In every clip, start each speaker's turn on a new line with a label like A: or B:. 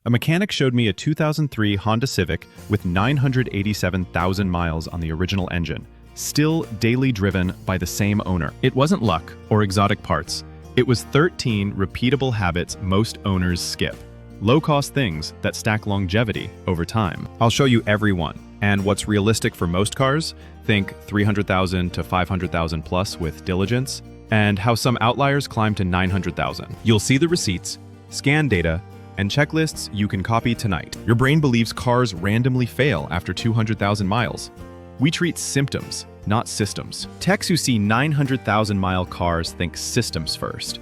A: A mechanic showed me a 2003 Honda Civic with 987,000 miles on the original engine, still daily driven by the same owner. It wasn't luck or exotic parts. It was 13 repeatable habits most owners skip. Low-cost things that stack longevity over time. I'll show you every one. And what's realistic for most cars, think 300,000 to 500,000 plus with diligence, and how some outliers climb to 900,000. You'll see the receipts, scan data, and checklists you can copy tonight. Your brain believes cars randomly fail after 200,000 miles. We treat symptoms, not systems. Techs who see 900,000-mile cars think systems first.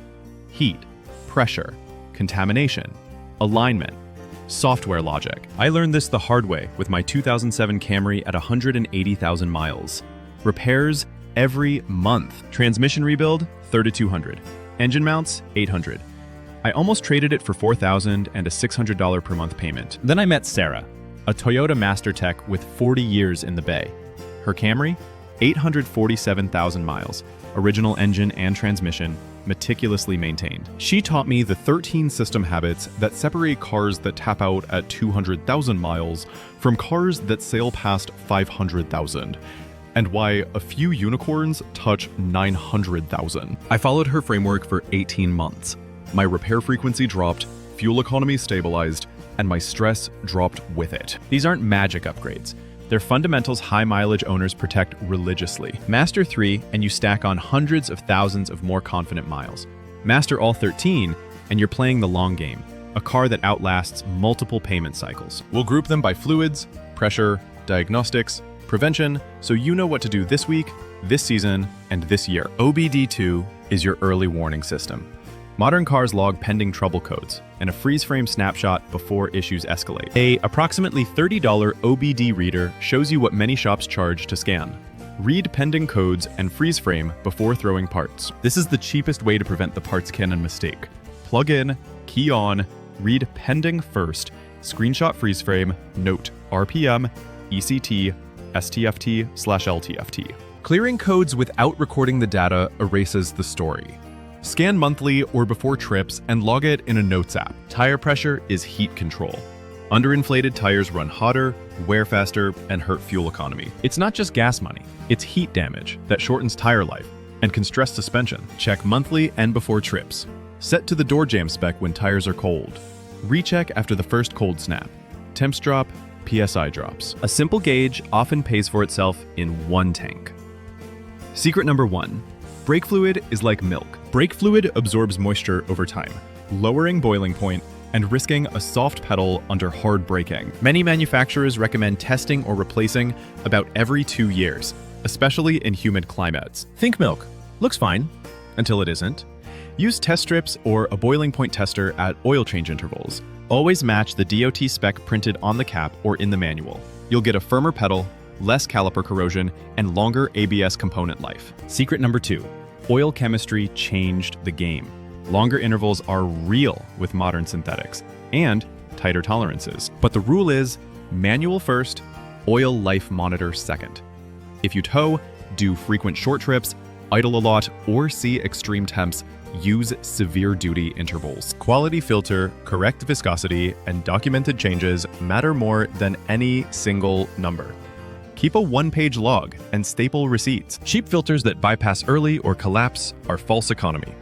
A: Heat, pressure, contamination, alignment, software logic. I learned this the hard way with my 2007 Camry at 180,000 miles. Repairs every month. Transmission rebuild, $3,200. Engine mounts, $800. I almost traded it for $4,000 and a $600 per month payment. Then I met Sarah, a Toyota Master Tech with 40 years in the Bay. Her Camry, 847,000 miles, original engine and transmission, meticulously maintained. She taught me the 13 system habits that separate cars that tap out at 200,000 miles from cars that sail past 500,000, and why a few unicorns touch 900,000. I followed her framework for 18 months. My repair frequency dropped, fuel economy stabilized, and my stress dropped with it. These aren't magic upgrades. They're fundamentals high-mileage owners protect religiously. Master 3, and you stack on hundreds of thousands of more confident miles. Master all 13, and you're playing the long game, a car that outlasts multiple payment cycles. We'll group them by fluids, pressure, diagnostics, prevention, so you know what to do this week, this season, and this year. OBD2 is your early warning system. Modern cars log pending trouble codes and a freeze frame snapshot before issues escalate. A approximately $30 OBD reader shows you what many shops charge to scan. Read pending codes and freeze frame before throwing parts. This is the cheapest way to prevent the parts cannon mistake. Plug in, key on, read pending first, screenshot freeze frame, note RPM, ECT, STFT/LTFT. Clearing codes without recording the data erases the story. Scan monthly or before trips and log it in a notes app. Tire pressure is heat control. Underinflated tires run hotter, wear faster, and hurt fuel economy. It's not just gas money, it's heat damage that shortens tire life and can stress suspension. Check monthly and before trips. Set to the door jam spec when tires are cold. Recheck after the first cold snap. Temps drop, PSI drops. A simple gauge often pays for itself in one tank. Secret number 1. Brake fluid is like milk. Brake fluid absorbs moisture over time, lowering boiling point and risking a soft pedal under hard braking. Many manufacturers recommend testing or replacing about every 2 years, especially in humid climates. Think milk. Looks fine, until it isn't. Use test strips or a boiling point tester at oil change intervals. Always match the DOT spec printed on the cap or in the manual. You'll get a firmer pedal, less caliper corrosion, and longer ABS component life. Secret number 2. Oil chemistry changed the game. Longer intervals are real with modern synthetics, and tighter tolerances. But the rule is, manual first, oil life monitor second. If you tow, do frequent short trips, idle a lot, or see extreme temps, use severe duty intervals. Quality filter, correct viscosity, and documented changes matter more than any single number. Keep a one-page log and staple receipts. Cheap filters that bypass early or collapse are false economy.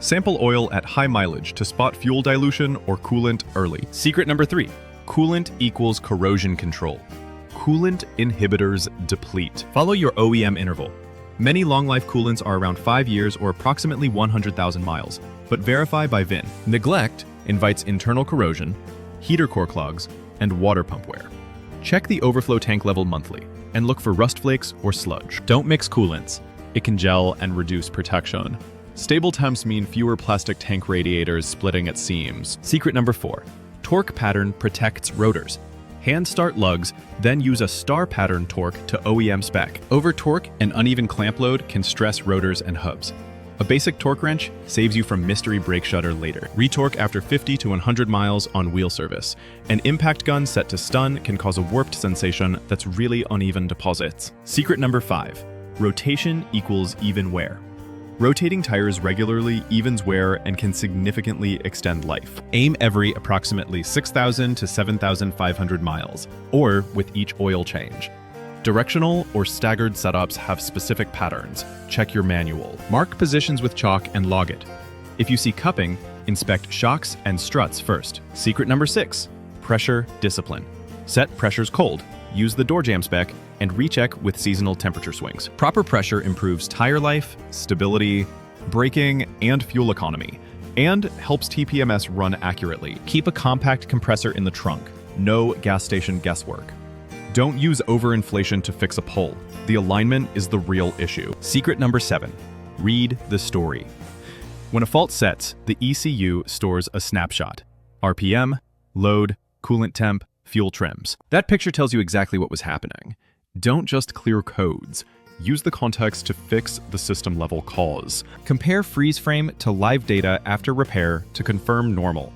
A: Sample oil at high mileage to spot fuel dilution or coolant early. Secret number 3. Coolant equals corrosion control. Coolant inhibitors deplete. Follow your OEM interval. Many long-life coolants are around 5 years or approximately 100,000 miles, but verify by VIN. Neglect invites internal corrosion, heater core clogs, and water pump wear. Check the overflow tank level monthly and look for rust flakes or sludge. Don't mix coolants. It can gel and reduce protection. Stable temps mean fewer plastic tank radiators splitting at seams. Secret number 4. Torque pattern protects rotors. Hand start lugs, then use a star pattern torque to OEM spec. Over torque and uneven clamp load can stress rotors and hubs. A basic torque wrench saves you from mystery brake shutter later. Retorque after 50 to 100 miles on wheel service. An impact gun set to stun can cause a warped sensation that's really uneven deposits. Secret number 5. Rotation equals even wear. Rotating tires regularly evens wear and can significantly extend life. Aim every approximately 6,000 to 7,500 miles, or with each oil change. Directional or staggered setups have specific patterns. Check your manual. Mark positions with chalk and log it. If you see cupping, inspect shocks and struts first. Secret number 6, pressure discipline. Set pressures cold. Use the door jam spec and recheck with seasonal temperature swings. Proper pressure improves tire life, stability, braking, and fuel economy, and helps TPMS run accurately. Keep a compact compressor in the trunk. No gas station guesswork. Don't use overinflation to fix a pull. The alignment is the real issue. Secret number 7, read the story. When a fault sets, the ECU stores a snapshot. RPM, load, coolant temp, fuel trims. That picture tells you exactly what was happening. Don't just clear codes. Use the context to fix the system-level cause. Compare freeze frame to live data after repair to confirm normal.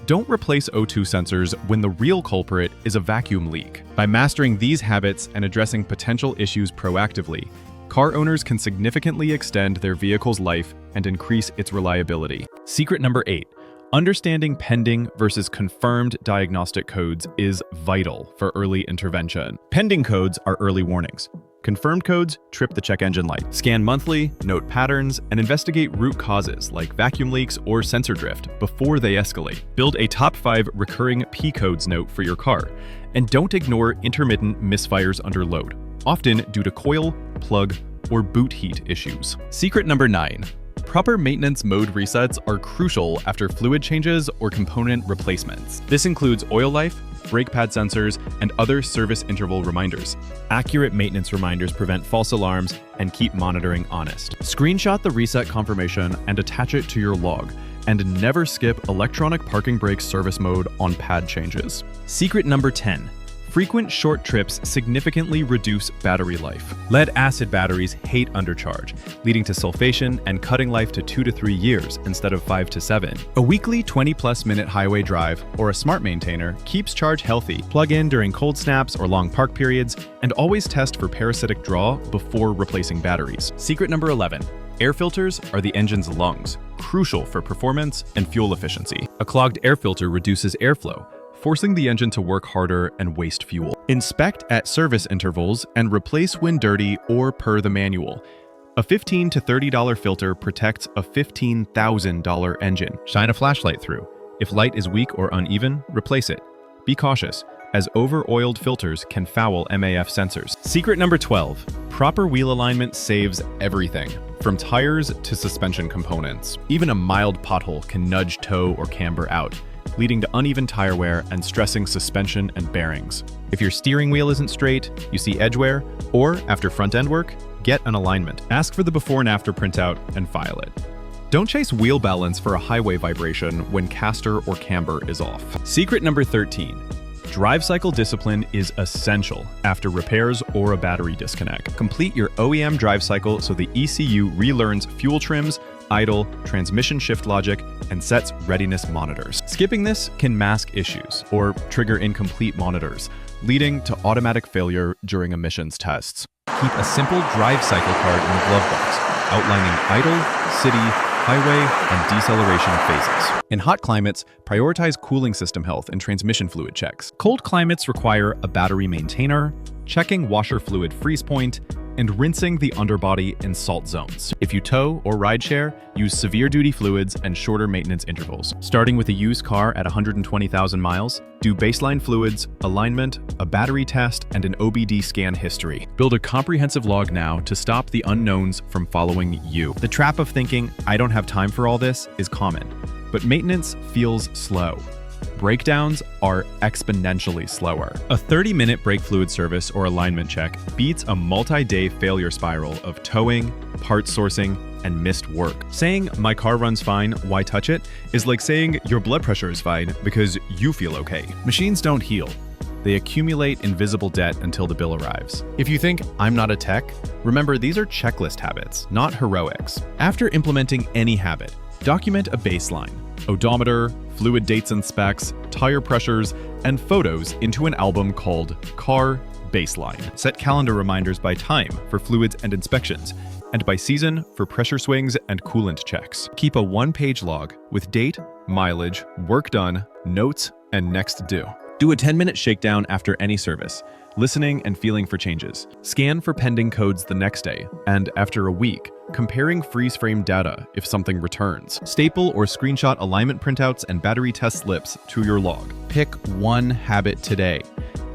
A: Don't replace O2 sensors when the real culprit is a vacuum leak. By mastering these habits and addressing potential issues proactively, car owners can significantly extend their vehicle's life and increase its reliability. Secret number 8. Understanding pending versus confirmed diagnostic codes is vital for early intervention. Pending codes are early warnings. Confirmed codes trip the check engine light. Scan monthly, note patterns, and investigate root causes like vacuum leaks or sensor drift before they escalate. Build a top 5 recurring P codes note for your car, and don't ignore intermittent misfires under load, often due to coil, plug, or boot heat issues. Secret number 9. Proper maintenance mode resets are crucial after fluid changes or component replacements. This includes oil life, brake pad sensors, and other service interval reminders. Accurate maintenance reminders prevent false alarms and keep monitoring honest. Screenshot the reset confirmation and attach it to your log, and never skip electronic parking brake service mode on pad changes. Secret number 10. Frequent short trips significantly reduce battery life. Lead-acid batteries hate undercharge, leading to sulfation and cutting life to 2 to 3 years instead of 5 to 7. A weekly 20+ minute highway drive or a smart maintainer keeps charge healthy. Plug in during cold snaps or long park periods, and always test for parasitic draw before replacing batteries. Secret number 11. Air filters are the engine's lungs, crucial for performance and fuel efficiency. A clogged air filter reduces airflow, forcing the engine to work harder and waste fuel. Inspect at service intervals and replace when dirty or per the manual. A $15 to $30 filter protects a $15,000 engine. Shine a flashlight through. If light is weak or uneven, replace it. Be cautious, as over-oiled filters can foul MAF sensors. Secret number 12. Proper wheel alignment saves everything, from tires to suspension components. Even a mild pothole can nudge toe or camber out, leading to uneven tire wear and stressing suspension and bearings. If your steering wheel isn't straight, you see edge wear, or after front-end work, get an alignment. Ask for the before and after printout and file it. Don't chase wheel balance for a highway vibration when caster or camber is off. Secret number 13. Drive cycle discipline is essential after repairs or a battery disconnect. Complete your OEM drive cycle so the ECU relearns fuel trims, idle, transmission shift logic, and sets readiness monitors. Skipping this can mask issues or trigger incomplete monitors, leading to automatic failure during emissions tests. Keep a simple drive cycle card in the glove box, outlining idle, city, highway, and deceleration phases. In hot climates, prioritize cooling system health and transmission fluid checks. Cold climates require a battery maintainer, checking washer fluid freeze point, and rinsing the underbody in salt zones. If you tow or rideshare, use severe duty fluids and shorter maintenance intervals. Starting with a used car at 120,000 miles, do baseline fluids, alignment, a battery test, and an OBD scan history. Build a comprehensive log now to stop the unknowns from following you. The trap of thinking, I don't have time for all this, is common, but maintenance feels slow. Breakdowns are exponentially slower. A 30-minute brake fluid service or alignment check beats a multi-day failure spiral of towing, part sourcing, and missed work. Saying, my car runs fine, why touch it, is like saying your blood pressure is fine because you feel okay. Machines don't heal. They accumulate invisible debt until the bill arrives. If you think, I'm not a tech, remember these are checklist habits, not heroics. After implementing any habit, document a baseline. Odometer, fluid dates and specs, tire pressures, and photos into an album called Car Baseline. Set calendar reminders by time for fluids and inspections, and by season for pressure swings and coolant checks. Keep a one-page log with date, mileage, work done, notes, and next due. Do a 10-minute shakedown after any service, listening and feeling for changes. Scan for pending codes the next day, and after a week, comparing freeze-frame data if something returns. Staple or screenshot alignment printouts and battery test slips to your log. Pick one habit today.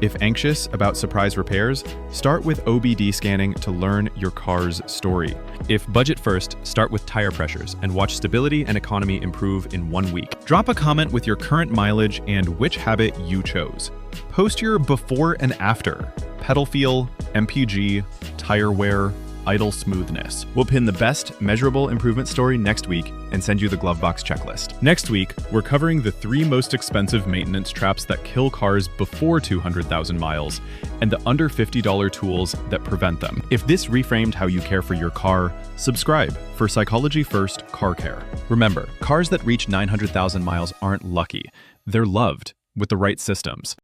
A: If anxious about surprise repairs, start with OBD scanning to learn your car's story. If budget first, start with tire pressures and watch stability and economy improve in 1 week. Drop a comment with your current mileage and which habit you chose. Post your before and after, pedal feel, MPG, tire wear, idle smoothness. We'll pin the best measurable improvement story next week and send you the Glovebox checklist. Next week, we're covering the 3 most expensive maintenance traps that kill cars before 200,000 miles and the under $50 tools that prevent them. If this reframed how you care for your car, subscribe for Psychology First Car Care. Remember, cars that reach 900,000 miles aren't lucky. They're loved with the right systems.